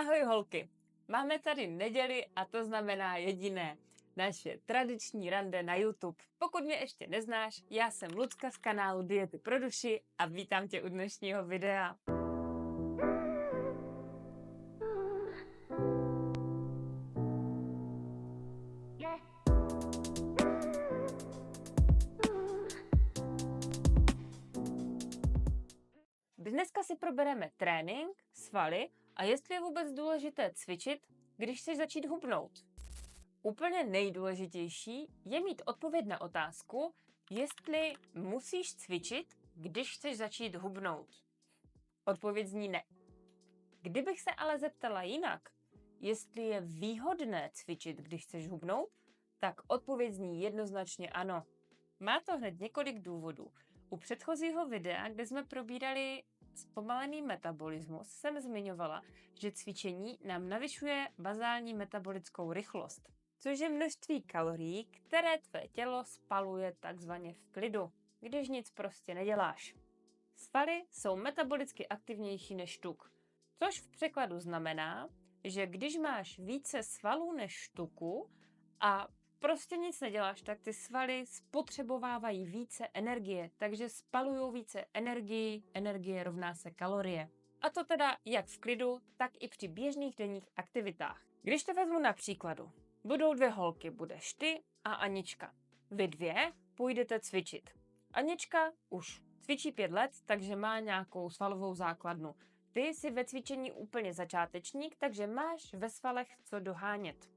Ahoj holky, máme tady neděli a to znamená jediné, naše tradiční rande na YouTube. Pokud mě ještě neznáš, já jsem Lucka z kanálu Diety pro duši a vítám tě u dnešního videa. Dneska si probereme trénink, svaly a jestli je vůbec důležité cvičit, když chceš začít hubnout. Úplně nejdůležitější je mít odpověď na otázku, jestli musíš cvičit, když chceš začít hubnout. Odpověď zní ne. Kdybych se ale zeptala jinak, jestli je výhodné cvičit, když chceš hubnout, tak odpověď zní jednoznačně ano. Má to hned několik důvodů. U předchozího videa, kde jsme probírali zpomalený metabolismus, jsem zmiňovala, že cvičení nám navyšuje bazální metabolickou rychlost, což je množství kalorií, které tvé tělo spaluje takzvaně v klidu, když nic prostě neděláš. Svaly jsou metabolicky aktivnější než tuk, což v překladu znamená, že když máš více svalů než tuku a prostě nic neděláš, tak ty svaly spotřebovávají více energie, takže spalují více energii, energie rovná se kalorie. A to teda jak v klidu, tak i při běžných denních aktivitách. Když to vezmu na příkladu, budou dvě holky, budeš ty a Anička. Vy dvě půjdete cvičit. Anička už cvičí 5 let, takže má nějakou svalovou základnu. Ty jsi ve cvičení úplně začátečník, takže máš ve svalech co dohánět.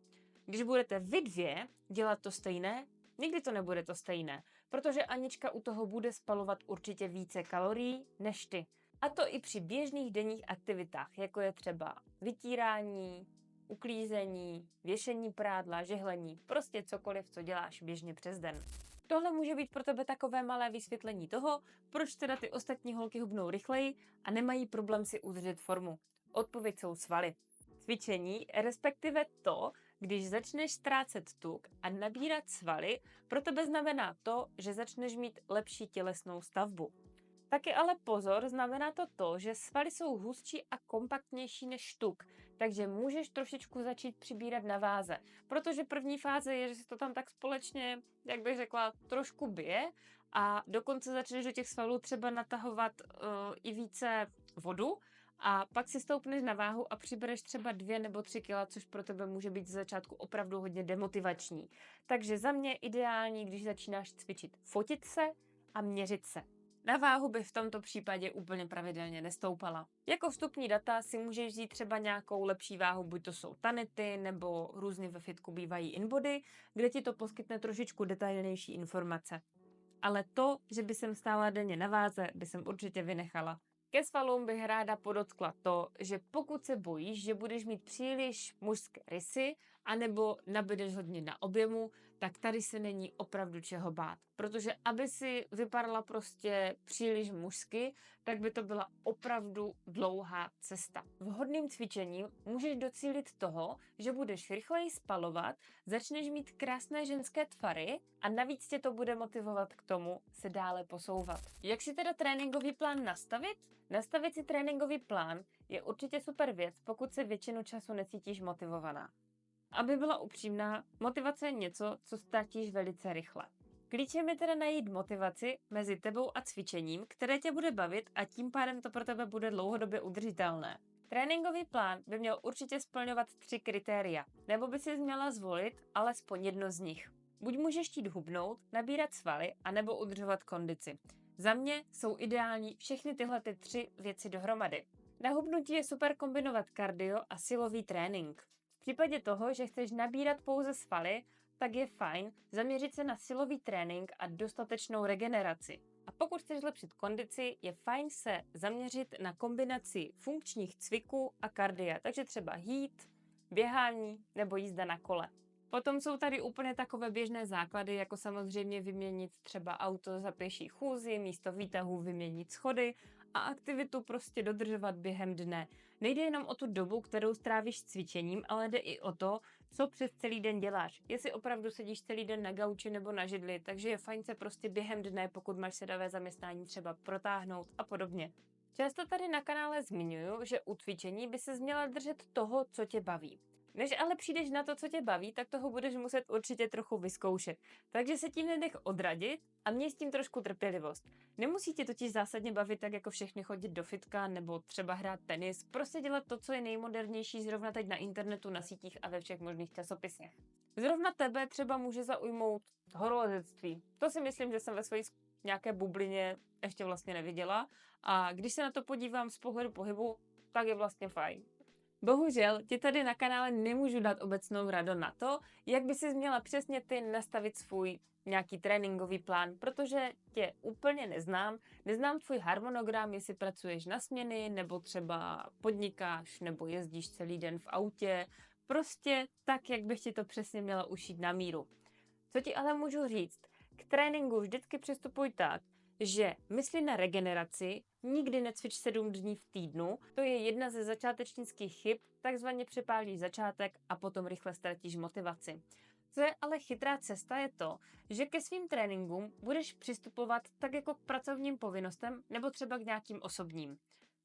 Když budete vy dvě dělat to stejné, nikdy to nebude to stejné, protože Anička u toho bude spalovat určitě více kalorií než ty. A to i při běžných denních aktivitách, jako je třeba vytírání, uklízení, věšení prádla, žehlení, prostě cokoliv, co děláš běžně přes den. Tohle může být pro tebe takové malé vysvětlení toho, proč teda ty ostatní holky hubnou rychleji a nemají problém si udržet formu. Odpověď jsou svaly. Cvičení, respektive to, když začneš ztrácet tuk a nabírat svaly, pro tebe znamená to, že začneš mít lepší tělesnou stavbu. Taky ale pozor, znamená to, že svaly jsou hustší a kompaktnější než tuk, takže můžeš trošičku začít přibírat na váze, protože první fáze je, že si to tam tak společně, jak bych řekla, trošku bije a dokonce začneš do těch svalů třeba natahovat i více vodu, a pak si stoupneš na váhu a přibereš třeba 2 nebo 3 kila, což pro tebe může být z začátku opravdu hodně demotivační. Takže za mě ideální, když začínáš cvičit, fotit se a měřit se. Na váhu by v tomto případě úplně pravidelně nestoupala. Jako vstupní data si můžeš vzít třeba nějakou lepší váhu, buď to jsou Tanity, nebo různě ve fitku bývají InBody, kde ti to poskytne trošičku detailnější informace. Ale to, že by jsem stála denně na váze, by jsem určitě vynechala. Ke svalům bych ráda podotkla to, že pokud se bojíš, že budeš mít příliš mužské rysy, anebo nabydeš hodně na objemu, tak tady se není opravdu čeho bát. Protože aby si vypadala prostě příliš mužsky, tak by to byla opravdu dlouhá cesta. Vhodným cvičením můžeš docílit toho, že budeš rychleji spalovat, začneš mít krásné ženské tvary a navíc tě to bude motivovat k tomu se dále posouvat. Jak si teda tréninkový plán nastavit? Nastavit si tréninkový plán je určitě super věc, pokud se většinu času necítíš motivovaná. Aby byla upřímná, motivace je něco, co ztratíš velice rychle. Klíčem je teda najít motivaci mezi tebou a cvičením, které tě bude bavit a tím pádem to pro tebe bude dlouhodobě udržitelné. Tréninkový plán by měl určitě splňovat 3 kritéria, nebo by si měla zvolit alespoň jedno z nich. Buď můžeš chtít hubnout, nabírat svaly, anebo udržovat kondici. Za mě jsou ideální všechny tyhle 3 věci dohromady. Na hubnutí je super kombinovat kardio a silový trénink. V případě toho, že chceš nabírat pouze svaly, tak je fajn zaměřit se na silový trénink a dostatečnou regeneraci. A pokud chceš zlepšit kondici, je fajn se zaměřit na kombinaci funkčních cviků a kardia, takže třeba HIIT, běhání nebo jízda na kole. Potom jsou tady úplně takové běžné základy, jako samozřejmě vyměnit třeba auto za pěší chůzi, místo výtahu vyměnit schody a aktivitu prostě dodržovat během dne. Nejde jenom o tu dobu, kterou strávíš cvičením, ale jde i o to, co přes celý den děláš. Jestli opravdu sedíš celý den na gauči nebo na židli, takže je fajn se prostě během dne, pokud máš sedavé zaměstnání, třeba protáhnout a podobně. Často tady na kanále zmiňuju, že u cvičení by se měla držet toho, co tě baví. Než ale přijdeš na to, co tě baví, tak toho budeš muset určitě trochu vyzkoušet. Takže se tím nenech odradit a měj s tím trošku trpělivost. Nemusí tě totiž zásadně bavit tak jako všechny chodit do fitka nebo třeba hrát tenis, prostě dělat to, co je nejmodernější zrovna teď na internetu, na sítích a ve všech možných časopisech. Zrovna tebe třeba může zaujmout horolezectví. To si myslím, že jsem ve své nějaké bublině ještě vlastně neviděla a když se na to podívám z pohledu pohybu, tak je vlastně fajn. Bohužel ti tady na kanále nemůžu dát obecnou radu na to, jak by si měla přesně ty nastavit svůj nějaký tréninkový plán, protože tě úplně neznám tvůj harmonogram, jestli pracuješ na směny, nebo třeba podnikáš, nebo jezdíš celý den v autě, prostě tak, jak bych ti to přesně měla ušít na míru. Co ti ale můžu říct? K tréninku vždycky přistupuj tak, že mysli na regeneraci, nikdy necvič 7 dní v týdnu, to je jedna ze začátečnických chyb, takzvaně přepálíš začátek a potom rychle ztratíš motivaci. Co je ale chytrá cesta je to, že ke svým tréninkům budeš přistupovat tak jako k pracovním povinnostem nebo třeba k nějakým osobním.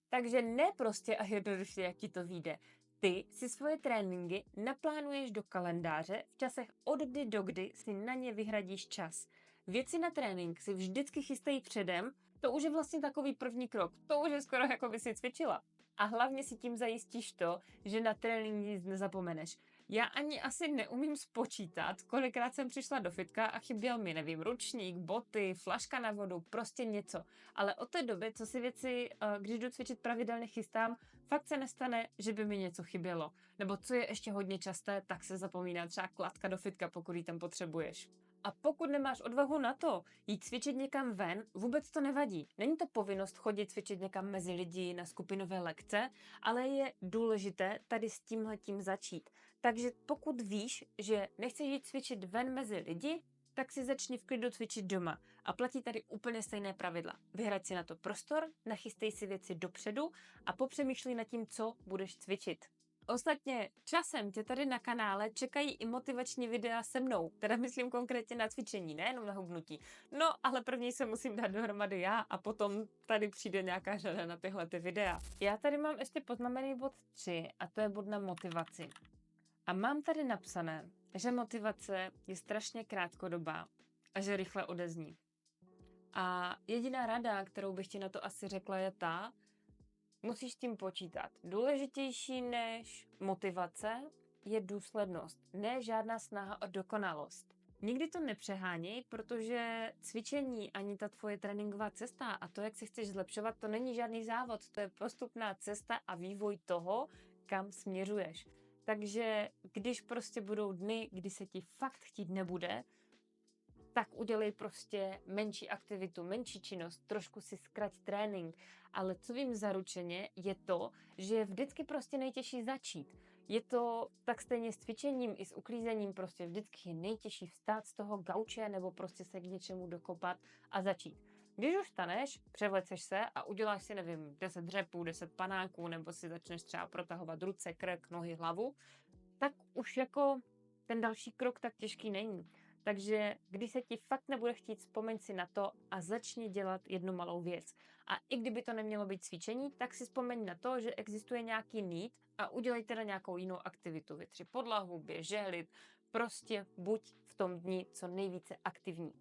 Takže ne prostě a jednoduše, jak ti to vyjde. Ty si svoje tréninky naplánuješ do kalendáře v časech od kdy do kdy si na ně vyhradíš čas. Věci na trénink si vždycky chystají předem, to už je vlastně takový první krok, to už je skoro jako by si cvičila. A hlavně si tím zajistíš to, že na tréninky nic nezapomeneš. Já ani asi neumím spočítat, kolikrát jsem přišla do fitka a chyběl mi, nevím, ručník, boty, flaška na vodu, prostě něco. Ale od té doby, co si věci, když jdu cvičit pravidelně chystám, fakt se nestane, že by mi něco chybělo. Nebo co je ještě hodně časté, tak se zapomíná třeba kladka do fitka, pokud ji tam potřebuješ. A pokud nemáš odvahu na to jít cvičit někam ven, vůbec to nevadí. Není to povinnost chodit cvičit někam mezi lidi na skupinové lekce, ale je důležité tady s tímhletím začít. Takže pokud víš, že nechceš jít cvičit ven mezi lidi, tak si začni v klidu cvičit doma. A platí tady úplně stejné pravidla. Vyhrať si na to prostor, nachystej si věci dopředu a popřemýšlej nad tím, co budeš cvičit. Ostatně časem tě tady na kanále čekají i motivační videa se mnou, teda myslím konkrétně na cvičení, nejenom na hubnutí. No, ale první se musím dát dohromady já a potom tady přijde nějaká řada na tyhle ty videa. Já tady mám ještě poznamený bod 3 a to je bod na motivaci. A mám tady napsané, že motivace je strašně krátkodobá a že rychle odezní. A jediná rada, kterou bych ti na to asi řekla, je ta, musíš s tím počítat. Důležitější než motivace je důslednost, ne žádná snaha o dokonalost. Nikdy to nepřeháněj, protože cvičení ani ta tvoje tréninková cesta a to, jak se chceš zlepšovat, to není žádný závod, to je postupná cesta a vývoj toho, kam směřuješ. Takže když prostě budou dny, kdy se ti fakt chtít nebude, tak udělej prostě menší aktivitu, menší činnost, trošku si zkrať trénink, ale co vím zaručeně je to, že je vždycky prostě nejtěžší začít. Je to tak stejně s cvičením i s uklízením, prostě vždycky je nejtěžší vstát z toho gauče nebo prostě se k něčemu dokopat a začít. Když už staneš, převleceš se a uděláš si, nevím, 10 dřepů, 10 panáků, nebo si začneš třeba protahovat ruce, krk, nohy, hlavu, tak už jako ten další krok tak těžký není. Takže když se ti fakt nebude chtít, vzpomeň si na to a začni dělat jednu malou věc. A i kdyby to nemělo být cvičení, tak si vzpomeň na to, že existuje nějaký need a udělej teda nějakou jinou aktivitu. Vytři podlahu, běž žehlit, prostě buď v tom dni co nejvíce aktivní.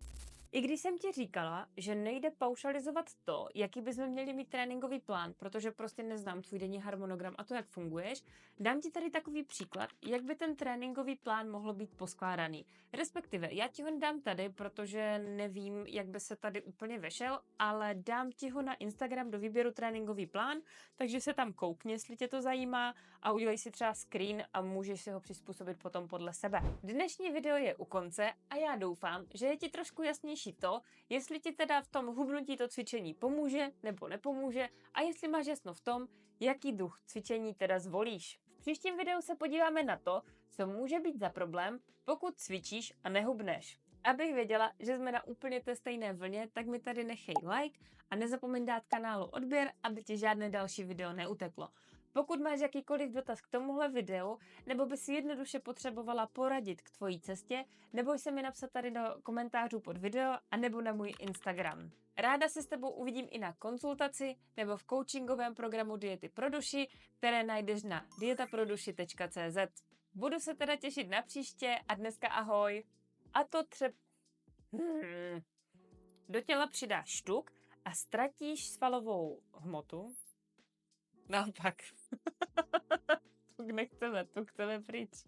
I když jsem ti říkala, že nejde paušalizovat to, jaký bychom měli mít tréninkový plán, protože prostě neznám tvůj denní harmonogram a to, jak funguješ, dám ti tady takový příklad, jak by ten tréninkový plán mohl být poskládaný. Respektive, já ti ho dám tady, protože nevím, jak by se tady úplně vešel, ale dám ti ho na Instagram do výběru tréninkový plán, takže se tam koukni, jestli tě to zajímá a udělej si třeba screen a můžeš si ho přizpůsobit potom podle sebe. Dnešní video je u konce a já doufám, že je ti trošku jasnější to, jestli ti teda v tom hubnutí to cvičení pomůže nebo nepomůže a jestli máš jasno v tom, jaký druh cvičení teda zvolíš. V příštím videu se podíváme na to, co může být za problém, pokud cvičíš a nehubneš. Abych věděla, že jsme na úplně té stejné vlně, tak mi tady nechej like a nezapomeň dát kanálu odběr, aby ti žádné další video neuteklo. Pokud máš jakýkoliv dotaz k tomuhle videu, nebo bys si jednoduše potřebovala poradit k tvojí cestě, neboj se mi napsat tady do komentářů pod video a nebo na můj Instagram. Ráda se s tebou uvidím i na konzultaci nebo v coachingovém programu Diety pro duši, které najdeš na dietaproduši.cz. Budu se teda těšit na příště a dneska ahoj. A to třeba... Do těla přidáš tuk a ztratíš svalovou hmotu. Naopak. Tuk nechceme, tuk chceme pryč.